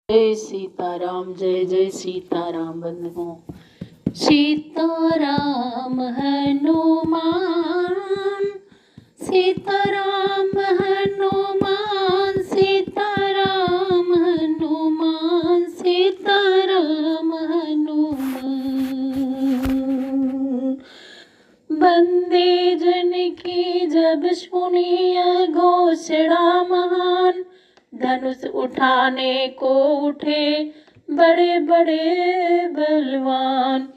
जय सीताराम, जय जय सीताराम। बंधुओं, सीताराम हनुमान, सीताराम हनुमान, सीताराम हनुमान, सीताराम हनुमान। बंदे जन की जब सुनिए घोषणा महान, धनुष उठाने को उठे बड़े बड़े बलवान।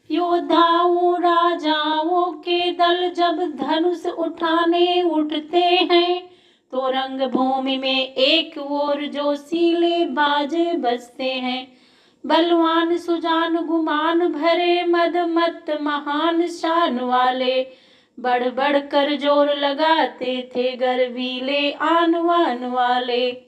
योद्धाओं राजाओं के दल जब धनुष उठाने उठते हैं, तो रंगभूमि में एक ओर जोशीले बाजे बजते हैं। बलवान सुजान गुमान भरे मद मत महान शान वाले, बढ़ बढ़ कर जोर लगाते थे गर्वीले आन वान वाले।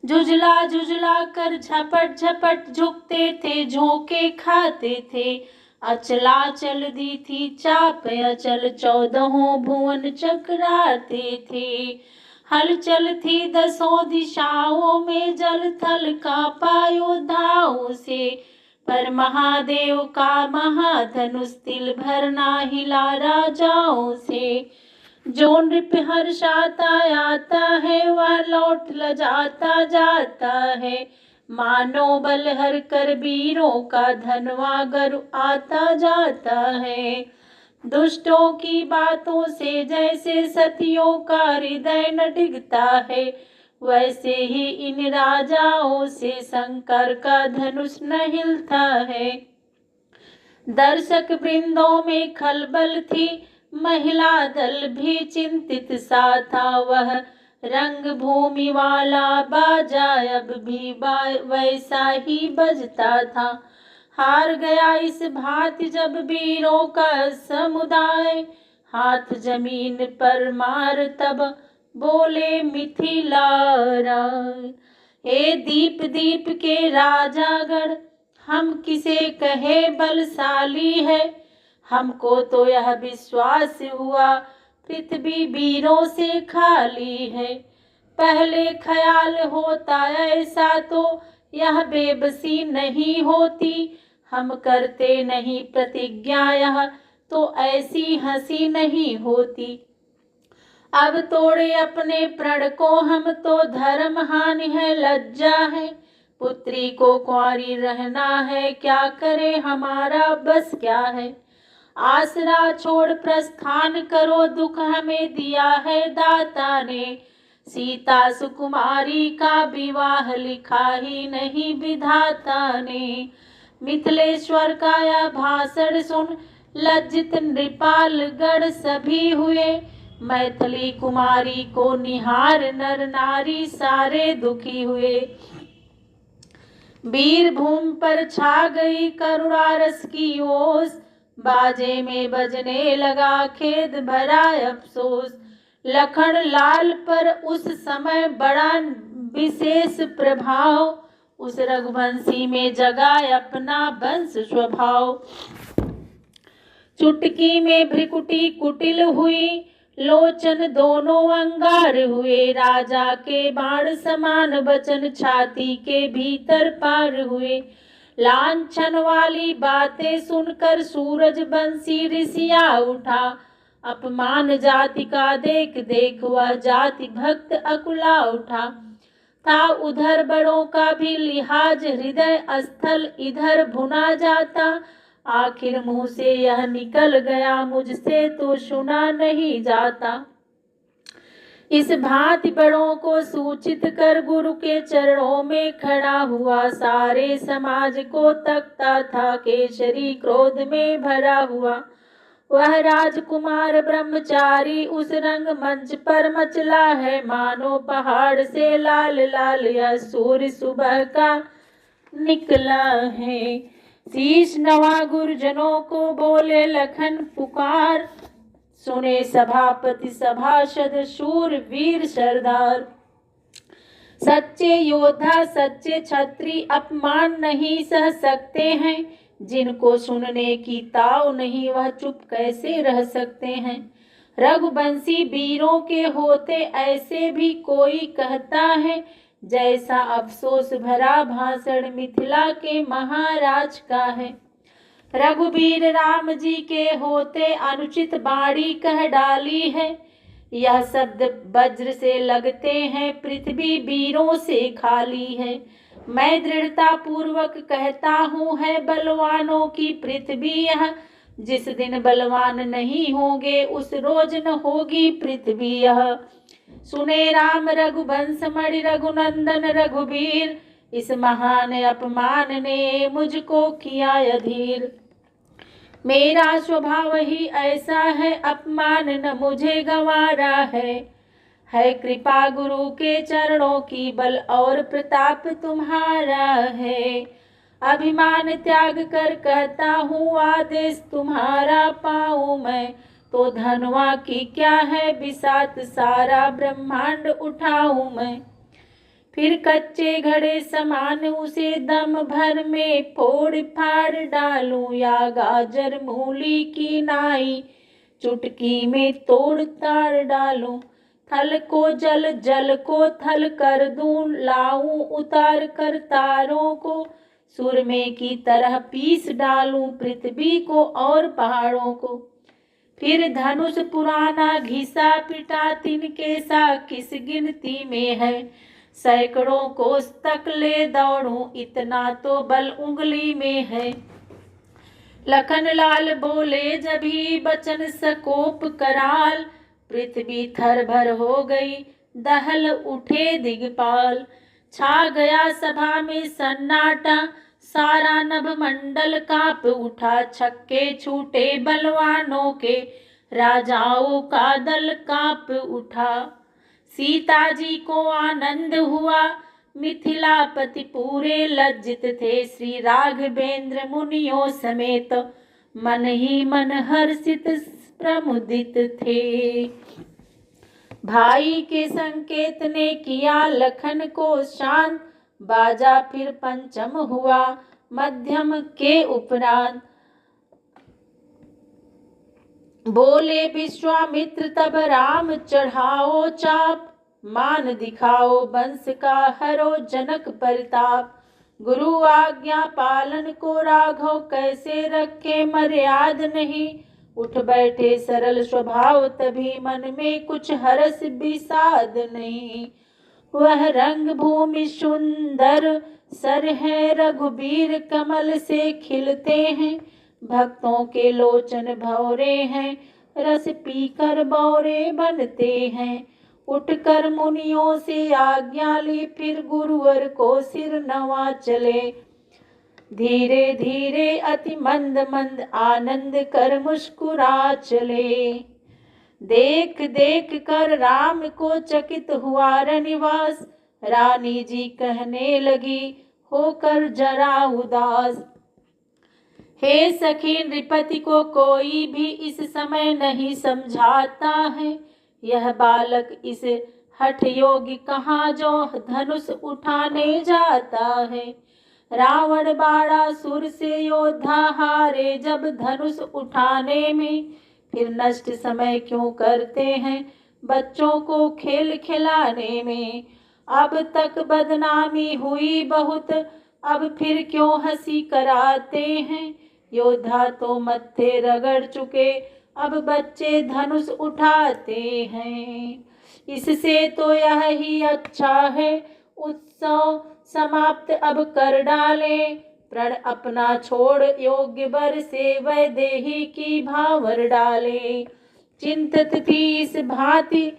जुझला जुझला कर झपट झपट झुकते थे, झोंके खाते थे। अचला चल दी थी चाप अचल, 14 भुवन चकराते थे। हलचल थी 10 दिशाओं में, जल थल कांपा योद्धाओं से। पर महादेव का महाधनुष तिल भर ना हिला राजाओं से। जो नृप हर्षाता आता है, वह लौट लजाता जाता है। मानो बल हर कर वीरों का धनवा गरु आता जाता है। दुष्टों की बातों से जैसे सतियों का हृदय न डिगता है, वैसे ही इन राजाओं से शंकर का धनुष न हिलता है। दर्शक वृंदों में खलबल थी, महिला दल भी चिंतित सा था। वह रंग भूमि वाला बाजा अब भी वैसा ही बजता था। हार गया इस भांति जब वीरों का समुदाय, हाथ जमीन पर मार तब बोले मिथिला राय। हे दीप दीप के राजागण, हम किसे कहे बलशाली है। हमको तो यह विश्वास हुआ पृथ्वी वीरों से खाली है। पहले ख्याल होता ऐसा तो यह बेबसी नहीं होती। हम करते नहीं प्रतिज्ञा यह तो ऐसी हंसी नहीं होती। अब तोड़े अपने प्रण को हम तो धर्म हानि है लज्जा है। पुत्री को कुंवारी रहना है, क्या करे हमारा बस क्या है। आसरा छोड़ प्रस्थान करो, दुख हमें दिया है दाता ने। सीता सुकुमारी का विवाह लिखा ही नहीं विधाता ने। मिथिलेश्वर का यह भाषण सुन लज्जित नृपाल गण सभी हुए। मैथिली कुमारी को निहार नर नारी सारे दुखी हुए। वीर भूमि पर छा गई करुणा रस की ओस, बाजे में बजने लगा खेद भरा अफसोस। लखन लाल पर उस समय बड़ा विशेष प्रभाव, उस रघुवंशी में जगा अपना वंश स्वभाव। चुटकी में भ्रिकुटी कुटिल हुई, लोचन दोनों अंगार हुए। राजा के बाण समान वचन छाती के भीतर पार हुए। लांछन वाली बातें सुनकर सूरज बंसी ऋषिया उठा। अपमान जाति का देख देख वह जाति भक्त अकुला उठा। था उधर बड़ों का भी लिहाज, हृदय स्थल इधर भुना जाता। आखिर मुंह से यह निकल गया, मुझसे तो सुना नहीं जाता। इस भांति बड़ों को सूचित कर गुरु के चरणों में खड़ा हुआ। सारे समाज को तकता था, केसरी क्रोध में भरा हुआ। वह राजकुमार ब्रह्मचारी उस रंग मंच पर मचला है, मानो पहाड़ से लाल लाल यह सूर्य सुबह का निकला है। शीश नवा गुरुजनों को बोले लखन पुकार, सुने सभापति सभासद शूर वीर सरदार। सच्चे योद्धा सच्चे छत्री अपमान नहीं सह सकते हैं। जिनको सुनने की ताव नहीं, वह चुप कैसे रह सकते हैं। रघुवंशी वीरों के होते ऐसे भी कोई कहता है, जैसा अफसोस भरा भाषण मिथिला के महाराज का है। रघुबीर राम जी के होते अनुचित बाणी कह डाली है। यह शब्द वज्र से लगते हैं, पृथ्वी वीरों से खाली है। मैं दृढ़ता पूर्वक कहता हूँ, है बलवानों की पृथ्वी यह। जिस दिन बलवान नहीं होंगे, उस रोज न होगी पृथ्वी यह। सुने राम रघुवंश मणि रघुनंदन रघुबीर, इस महान अपमान ने मुझको किया अधीर। मेरा स्वभाव ही ऐसा है, अपमान न मुझे गंवारा है कृपा गुरु के चरणों की, बल और प्रताप तुम्हारा है। अभिमान त्याग कर कहता हूँ, आदेश तुम्हारा पाऊँ मैं, तो धनवा की क्या है बिसात, सारा ब्रह्मांड उठाऊँ मैं। फिर कच्चे घड़े समान उसे दम भर में फोड़ फाड़ डालूं, या गाजर मूली की नाई चुटकी में तोड़ ताड़ डालूं। थल को जल, जल को थल कर दूं, लाऊं उतार कर तारों को, सुरमे की तरह पीस डालूं पृथ्वी को और पहाड़ों को। फिर धनुष पुराना घिसा पिटा, तिनके सा किस गिनती में है, सैकड़ों कोस तक ले दौड़ूं, इतना तो बल उंगली में है। लखन लाल बोले जभी बचन सकोप कराल, पृथ्वी थर भर हो गई दहल उठे दिगपाल। छा गया सभा में सन्नाटा, सारा नभ मंडल कांप उठा, छक्के छूटे बलवानों के, राजाओं का दल कांप उठा। सीता जी को आनंद हुआ, मिथिलापति पूरे लज्जित थे, श्री राघवेंद्र मुनियों समेत मन ही मन हर्षित प्रमुदित थे। भाई के संकेत ने किया लखन को शांत, बाजा फिर पंचम हुआ मध्यम के उपरांत। बोले विश्वामित्र तब राम चढ़ाओ चाप, मान दिखाओ वंश का हरो जनक परिताप। गुरु आज्ञा पालन को राघव कैसे रखे मर्याद नहीं, उठ बैठे सरल स्वभाव तभी मन में कुछ हर्ष विषाद नहीं। वह रंग भूमि सुंदर सर है, रघुबीर कमल से खिलते हैं, भक्तों के लोचन भौरे हैं, रस पीकर बौरे बनते हैं। उठकर मुनियों से आज्ञा ली, फिर गुरुवर को सिर नवा चले। धीरे धीरे अति मंद मंद आनंद कर मुस्कुरा चले। देख देख कर राम को चकित हुआ रनिवास, रानी जी कहने लगी होकर जरा उदास। हे सखी, नृपति को कोई भी इस समय नहीं समझाता है, यह बालक इस हठ योगी कहाँ जो धनुष उठाने जाता है। रावण बाणासुर से योद्धा हारे जब धनुष उठाने में, फिर नष्ट समय क्यों करते हैं बच्चों को खेल खिलाने में। अब तक बदनामी हुई बहुत, अब फिर क्यों हंसी कराते हैं। योद्धा तो मत्थे रगड़ चुके, अब बच्चे धनुष उठाते हैं। इससे तो यह ही अच्छा है, उत्सव समाप्त अब कर डाले। प्रण अपना छोड़ योग्य वर से वैदेही की भावर डाले। चिंतित थी इस भांति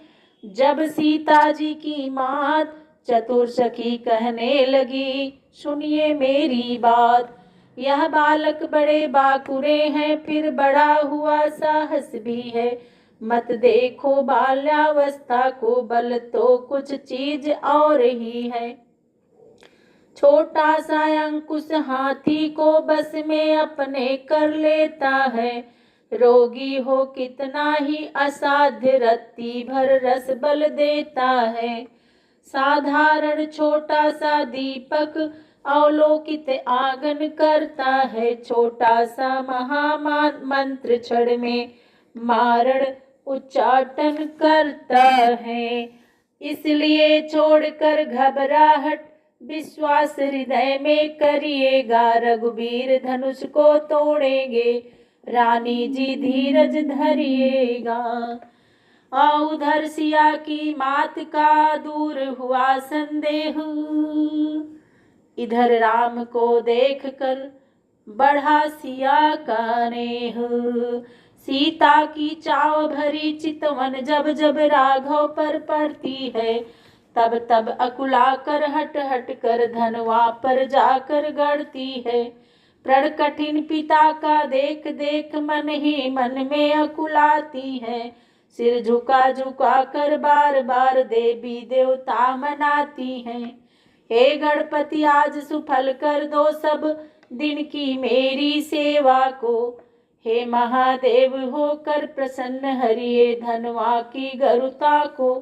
जब सीता जी की मात, चतुर सखी कहने लगी सुनिए मेरी बात। यह बालक बड़े बाकुरे हैं, फिर बड़ा हुआ साहस भी है। मत देखो बाल्यावस्था को, बल तो कुछ चीज और ही है। छोटा सा अंकुश हाथी को बस में अपने कर लेता है। रोगी हो कितना ही असाध्य, रत्ती भर रस बल देता है। साधारण छोटा सा दीपक अवलोकित आंगन करता है। छोटा सा महामान मंत्र क्षण में मारण उच्चाटन करता है। इसलिए छोड़कर घबराहट विश्वास हृदय में करिएगा, रघुबीर धनुष को तोड़ेंगे, रानी जी धीरज धरिएगा। उधर सिया की मात का दूर हुआ संदेह, इधर राम को देख कर बढ़ा सिया का नेह। सीता की चाव भरी चितवन जब जब राघव पर पड़ती है, तब तब अकुला कर हट हट कर धनवा पर जाकर गड़ती है। प्रण कठिन पिता का देख देख मन ही मन में अकुलाती है, सिर झुका झुका कर बार बार देवी देवता मनाती हैं। हे गणपति आज सुफल कर दो सब दिन की मेरी सेवा को, हे महादेव होकर प्रसन्न हरिये धनवा की गरुता को।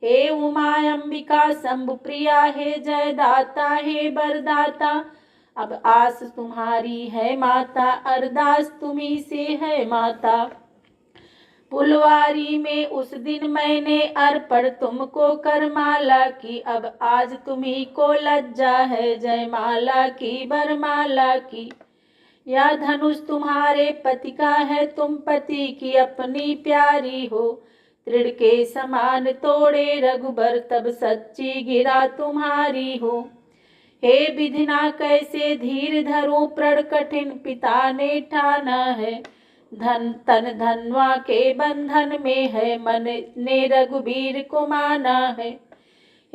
हे उमा अंबिका शंभु प्रिया, हे जय दाता हे बरदाता, अब आस तुम्हारी है माता, अरदास तुम्ही से है माता। फुलवारी में उस दिन मैंने अर्पण तुमको करमाला की, अब आज तुम्ही को लज्जा है जयमाला की बरमाला की। या धनुष तुम्हारे पति का है, तुम पति की अपनी प्यारी हो, तृण के समान तोड़े रघुबर तब सच्ची गिरा तुम्हारी हो। हे विधिना कैसे धीर धरूं, प्रण कठिन पिता ने ठाना है, धन तन धनवा के बंधन में है, मन ने रघुबीर को माना है।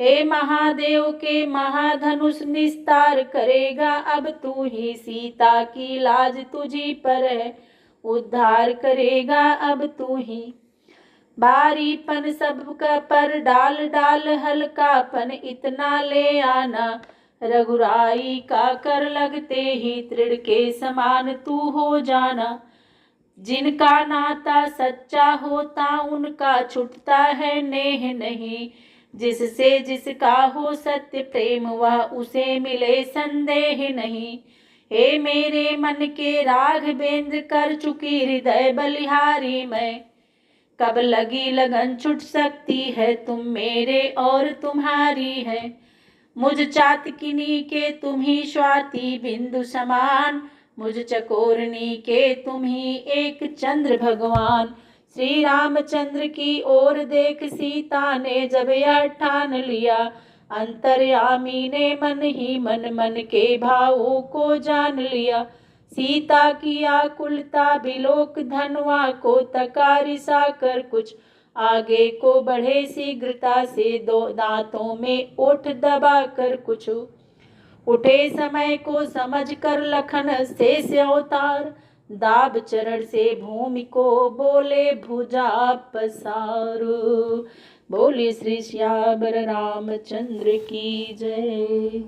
हे महादेव के महाधनुष निस्तार करेगा, अब तू ही सीता की लाज तुझी पर है, उद्धार करेगा अब तू ही। भारीपन सबका पर डाल डाल हल्कापन इतना ले आना, रघुराई का कर लगते ही तृण के समान तू हो जाना। जिनका नाता सच्चा होता उनका छुटता है नेह नहीं, जिससे जिसका हो सत्य प्रेम वह उसे मिले संदेह नहीं। हे मेरे मन के राघवेंद्र कर चुकी हृदय बलिहारी मैं, कब लगी लगन छुट सकती है तुम मेरे और तुम्हारी है। मुझ चातकिनी के तुम ही स्वाति बिंदु समान, मुझ चकोरनी के तुम ही एक चंद्र भगवान। श्री रामचंद्र की ओर देख सीता ने जब यह ठान लिया, अंतर्यामी ने मन ही मन मन के भावों को जान लिया। सीता की आकुलता बिलोक धनवा को तकारिसा कर कुछ आगे को बढ़े शीघ्रता से, दो दांतों में ओठ दबा कर कुछ उठे समय को समझ कर लखन शेष अवतार, दाब चरण से भूमि को बोले भुजा पसारो। बोले श्री श्याम रामचंद्र की जय।